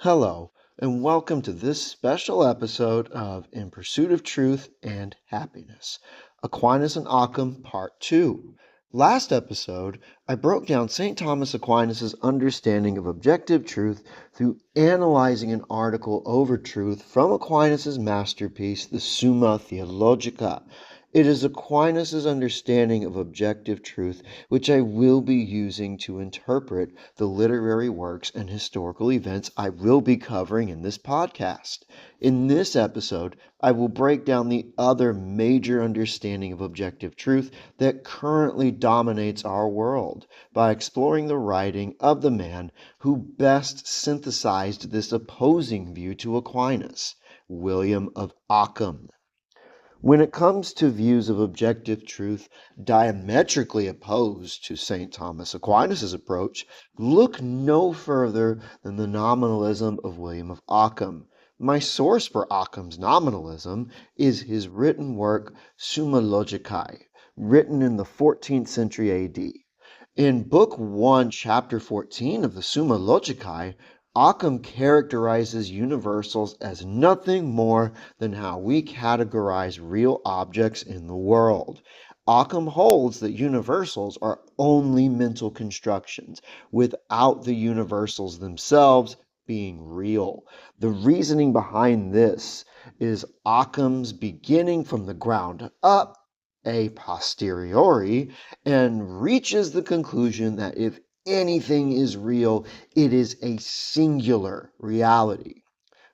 Hello, and welcome to this special episode of In Pursuit of Truth and Happiness, Aquinas and Ockham, Part 2. Last episode, I broke down St. Thomas Aquinas' understanding of objective truth through analyzing an article over truth from Aquinas' masterpiece, the Summa Theologica. It is Aquinas' understanding of objective truth which I will be using to interpret the literary works and historical events I will be covering in this podcast. In this episode, I will break down the other major understanding of objective truth that currently dominates our world by exploring the writing of the man who best synthesized this opposing view to Aquinas, William of Ockham. When it comes to views of objective truth diametrically opposed to St. Thomas Aquinas' approach, look no further than the Nominalism of William of Ockham. My source for Ockham's Nominalism is his written work Summa Logicae, written in the 14th century A.D. In Book 1, Chapter 14 of the Summa Logicae, Ockham characterizes universals as nothing more than how we categorize real objects in the world. Ockham holds that universals are only mental constructions, without the universals themselves being real. The reasoning behind this is Ockham's beginning from the ground up, a posteriori, and reaches the conclusion that if anything is real, it is a singular reality.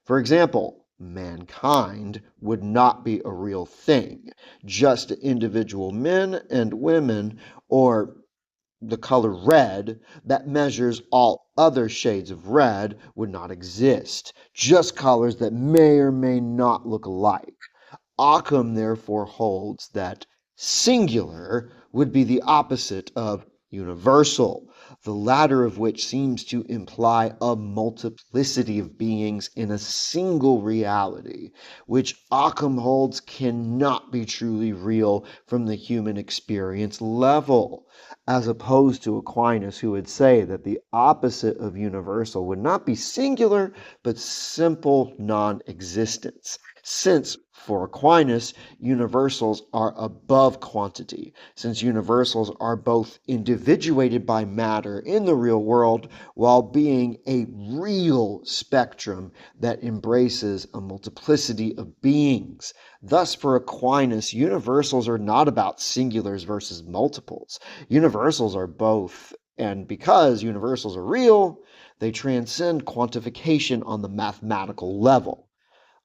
For example, mankind would not be a real thing. Just individual men and women, or the color red that measures all other shades of red, would not exist. Just colors that may or may not look alike. Ockham therefore holds that singular would be the opposite of universal, the latter of which seems to imply a multiplicity of beings in a single reality, which Ockham holds cannot be truly real from the human experience level, as opposed to Aquinas, who would say that the opposite of universal would not be singular, but simple non-existence. Since, for Aquinas, universals are above quantity, since universals are both individuated by matter in the real world while being a real spectrum that embraces a multiplicity of beings. Thus, for Aquinas, universals are not about singulars versus multiples. Universals are both, and because universals are real, they transcend quantification on the mathematical level.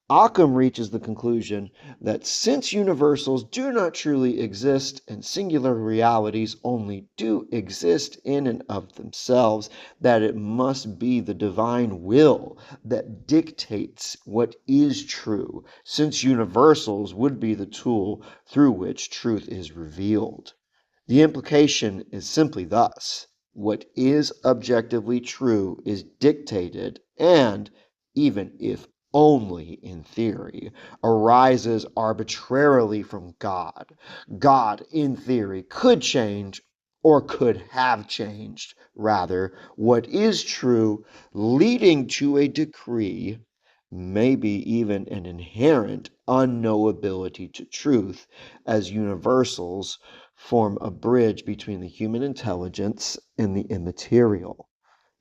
Ockham reaches the conclusion that since universals do not truly exist and singular realities only do exist in and of themselves, that it must be the divine will that dictates what is true, since universals would be the tool through which truth is revealed. The implication is simply thus: what is objectively true is dictated and, even if only in theory, arises arbitrarily from God. God, in theory, could change, or could have changed, rather, what is true, leading to a decree, maybe even an inherent unknowability to truth, as universals form a bridge between the human intelligence and the immaterial.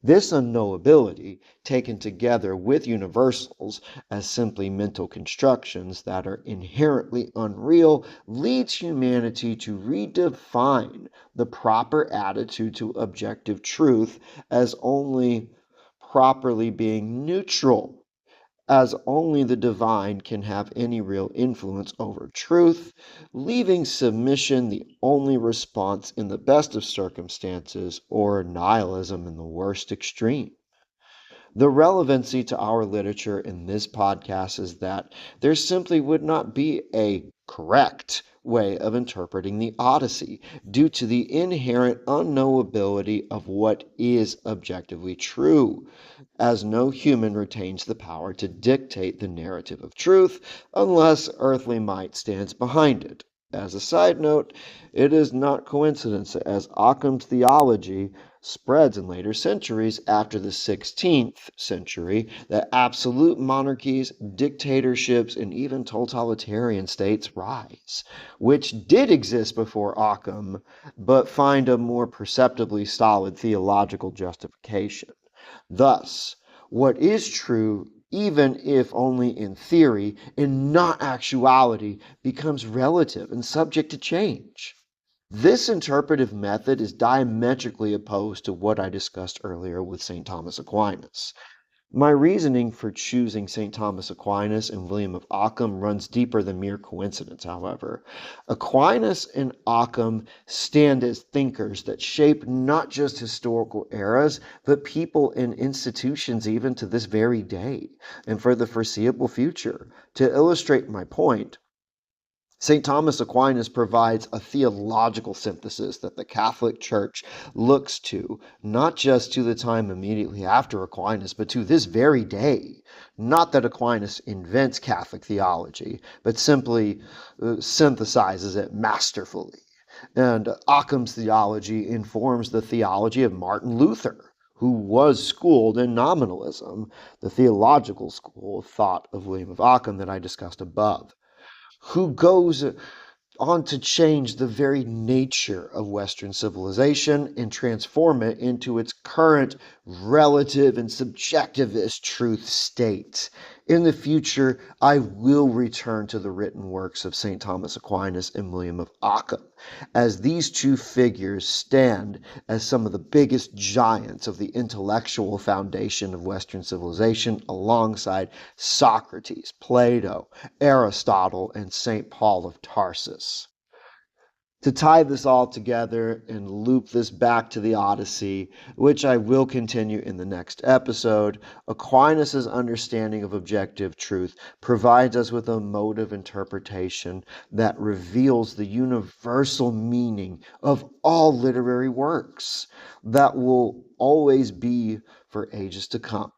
This unknowability, taken together with universals as simply mental constructions that are inherently unreal, leads humanity to redefine the proper attitude to objective truth as only properly being neutral, as only the divine can have any real influence over truth, leaving submission the only response in the best of circumstances, or nihilism in the worst extreme. The relevancy to our literature in this podcast is that there simply would not be a correct way of interpreting the Odyssey due to the inherent unknowability of what is objectively true, as no human retains the power to dictate the narrative of truth unless earthly might stands behind it. As a side note, it is not coincidence, as Ockham's theology spreads in later centuries after the 16th century that absolute monarchies, dictatorships, and even totalitarian states rise, which did exist before Occam, but find a more perceptibly solid theological justification. Thus, what is true, even if only in theory and not actuality, becomes relative and subject to change. This interpretive method is diametrically opposed to what I discussed earlier with St. Thomas Aquinas. My reasoning for choosing St. Thomas Aquinas and William of Ockham runs deeper than mere coincidence, however. Aquinas and Ockham stand as thinkers that shape not just historical eras, but people and institutions even to this very day and for the foreseeable future. To illustrate my point, St. Thomas Aquinas provides a theological synthesis that the Catholic Church looks to, not just to the time immediately after Aquinas, but to this very day. Not that Aquinas invents Catholic theology, but simply synthesizes it masterfully. And Ockham's theology informs the theology of Martin Luther, who was schooled in nominalism, the theological school of thought of William of Ockham that I discussed above, who goes on to change the very nature of Western civilization and transform it into its current relative and subjectivist truth state. In the future, I will return to the written works of St. Thomas Aquinas and William of Ockham, as these two figures stand as some of the biggest giants of the intellectual foundation of Western civilization alongside Socrates, Plato, Aristotle, and St. Paul of Tarsus. To tie this all together and loop this back to the Odyssey, which I will continue in the next episode, Aquinas' understanding of objective truth provides us with a mode of interpretation that reveals the universal meaning of all literary works that will always be for ages to come.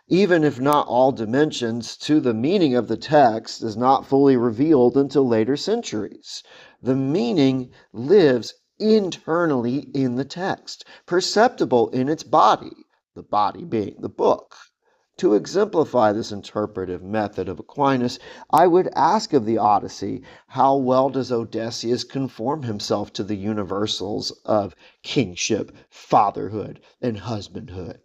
Even if not all dimensions to the meaning of the text is not fully revealed until later centuries. The meaning lives internally in the text, perceptible in its body, the body being the book. To exemplify this interpretive method of Aquinas, I would ask of the Odyssey, how well does Odysseus conform himself to the universals of kingship, fatherhood, and husbandhood?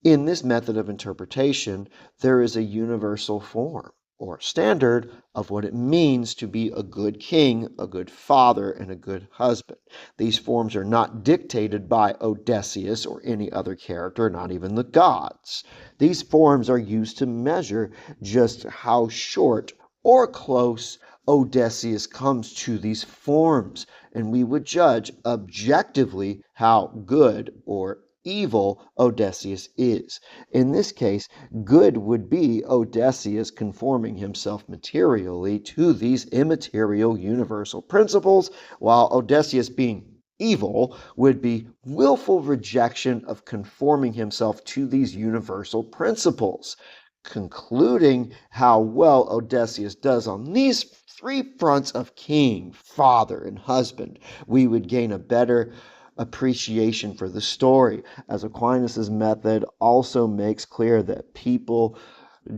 In this method of interpretation, there is a universal form or standard of what it means to be a good king, a good father, and a good husband. These forms are not dictated by Odysseus or any other character, not even the gods. These forms are used to measure just how short or close Odysseus comes to these forms, and we would judge objectively how good or evil Odysseus is. In this case, good would be Odysseus conforming himself materially to these immaterial universal principles, while Odysseus being evil would be willful rejection of conforming himself to these universal principles. Concluding how well Odysseus does on these three fronts of king, father, and husband, we would gain a better appreciation for the story, as Aquinas' method also makes clear that people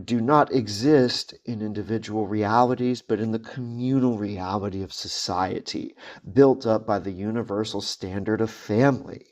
do not exist in individual realities, but in the communal reality of society, built up by the universal standard of family.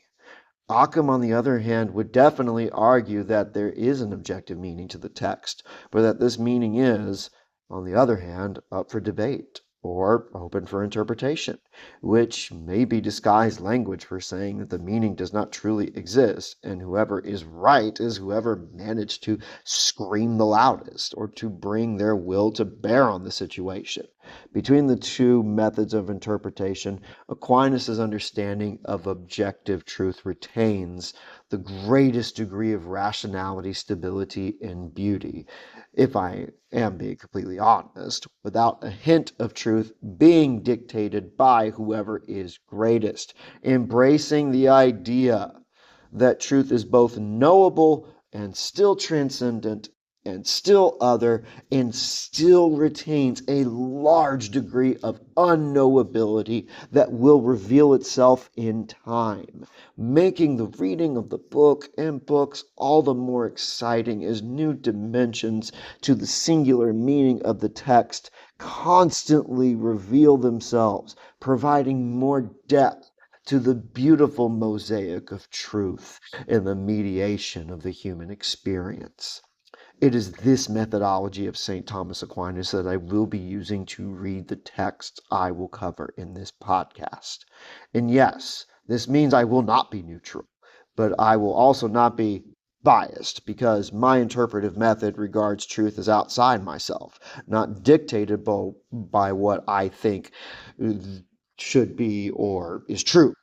Ockham, on the other hand, would definitely argue that there is an objective meaning to the text, but that this meaning is, on the other hand, up for debate or open for interpretation, which may be disguised language for saying that the meaning does not truly exist, and whoever is right is whoever managed to scream the loudest or to bring their will to bear on the situation. Between the two methods of interpretation, Aquinas' understanding of objective truth retains the greatest degree of rationality, stability, and beauty, if I am being completely honest, without a hint of truth being dictated by whoever is greatest, embracing the idea that truth is both knowable and still transcendent and still other, and still retains a large degree of unknowability that will reveal itself in time, making the reading of the book and books all the more exciting as new dimensions to the singular meaning of the text constantly reveal themselves, providing more depth to the beautiful mosaic of truth in the mediation of the human experience. It is this methodology of St. Thomas Aquinas that I will be using to read the texts I will cover in this podcast. And yes, this means I will not be neutral, but I will also not be biased because my interpretive method regards truth as outside myself, not dictated by what I think should be or is true,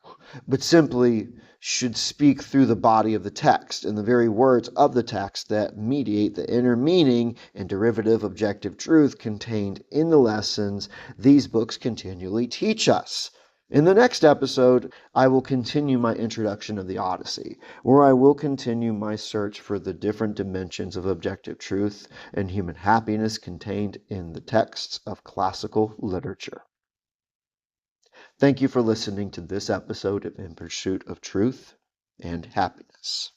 but simply should speak through the body of the text and the very words of the text that mediate the inner meaning and derivative objective truth contained in the lessons these books continually teach us. In the next episode, I will continue my introduction of the Odyssey, where I will continue my search for the different dimensions of objective truth and human happiness contained in the texts of classical literature. Thank you for listening to this episode of In Pursuit of Truth and Happiness.